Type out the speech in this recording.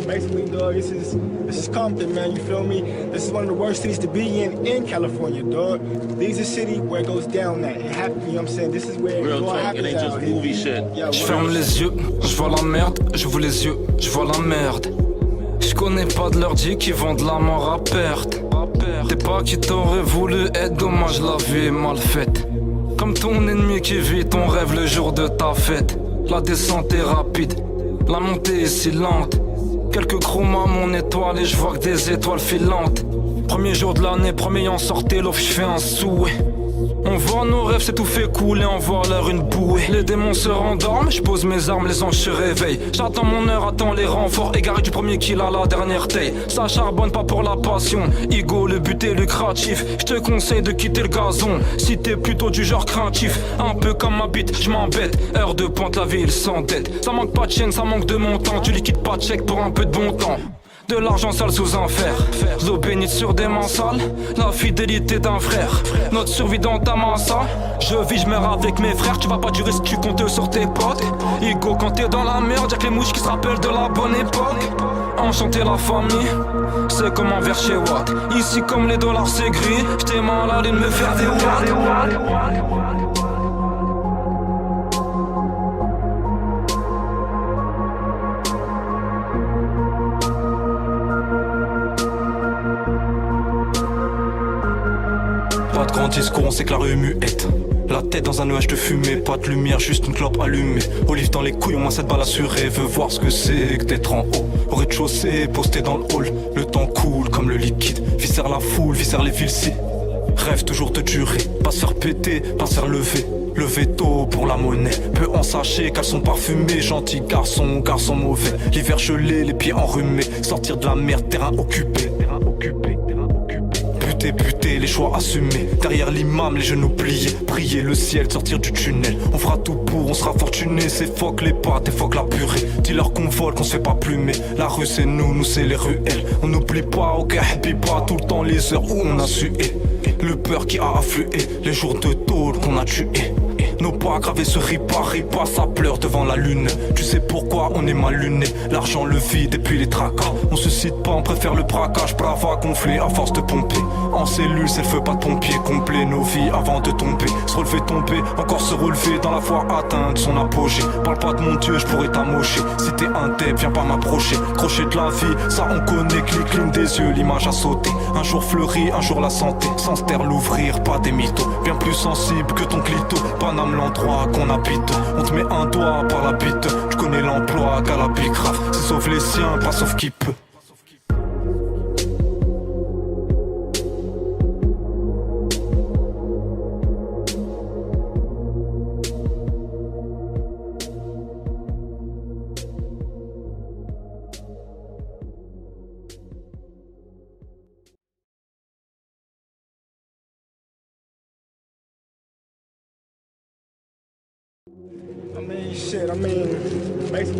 Basically, dog, this is Compton, man. You feel me? This is one of the worst cities to be in California, dog. These are cities where it goes down. That it happens. You know what I'm saying? This is where Real it all talk, it happens ain't just out here. movie shit. Yeah, Je ferme les yeux, je vois la merde, j'ouvre les yeux, je vois la merde. Je connais pas de leur dit qui vendent la mort à perte. T'es pas qui t'aurais voulu être, dommage la vie est mal faite. Comme ton ennemi qui vit ton rêve le jour de ta fête. La descente est rapide, la montée est si lente. Quelques chromas mon étoile et je vois que des étoiles filantes. Premier jour de l'année, premier en sortait l'offre, je fais un souhait. On voit nos rêves, c'est tout fait couler, on voit l'air une bouée. Les démons se rendorment, je pose mes armes, les anges se réveillent. J'attends mon heure, attends les renforts, égaré du premier kill à la dernière taille. Ça charbonne pas pour la passion, ego, le but est lucratif. Je te conseille de quitter le gazon, si t'es plutôt du genre craintif. Un peu comme ma bite, je m'embête, heure de pointe, la ville s'endette. Ça manque pas de chaîne, ça manque de montant, tu liquides pas de chèque pour un peu de bon temps. De l'argent sale sous un fer, l'eau bénite sur des mains sales, la fidélité d'un frère, notre survie dans ta massa. Je vis, je meurs avec mes frères, tu vas pas durer si tu comptes sur tes potes. Ego quand t'es dans la merde, y'a que les mouches qui se rappellent de la bonne époque. Enchanter la famille, c'est comme un verre chez Watt. Ici comme les dollars c'est gris, j't'ai mal à aller me faire des watts. Pas de grand discours, on sait que la rue est muette. La tête dans un nuage de fumée, pas de lumière, juste une clope allumée. Olive dans les couilles, au moins 7 balles assurées. Veux voir ce que c'est que d'être en haut. Au rez-de-chaussée, posté dans le hall. Le temps coule comme le liquide. Viscère la foule, viscère les villes-ci. Rêve toujours de durer, pas se faire péter, pas se faire lever. Le veto pour la monnaie, peu en sachet, caleçon parfumé, gentil garçon, garçon mauvais. L'hiver gelé, les pieds enrhumés, sortir de la merde, terrain occupé. Buter, les choix assumés. Derrière l'imam, les genoux pliés. Prier le ciel, sortir du tunnel. On fera tout pour, on sera fortuné. C'est fuck les pâtes et fuck la purée. Dis-leur qu'on vole, qu'on se fait pas plumer. La rue c'est nous c'est les ruelles. On n'oublie pas, ok, happy pas tout le temps les heures où on a sué. Le peur qui a afflué, les jours de tôle qu'on a tué. Nos pas gravés se ripa, ça pleure devant la lune. Tu sais pourquoi on est mal luné. L'argent, le vide et puis les tracas. On se cite pas, on préfère le braquage. Brava gonflé à force de pomper. En cellule, c'est le feu, pas de pompier complet. Nos vies avant de tomber. Se relever, tomber, encore se relever. Dans la foi atteindre son apogée. Parle pas de mon Dieu, je pourrais t'amocher. Si t'es un deb, viens pas m'approcher. Crochet de la vie, ça on connaît. Cligne des yeux, l'image a sauté. Un jour fleuri, un jour la santé. Sans se taire l'ouvrir, pas des mythos. Bien plus sensible que ton clito. Paname l'endroit qu'on habite. On te met un doigt par la bite. Tu connais l'emploi, qu'à la bicrave. C'est sauf les siens, pas sauf qui peut. Basically.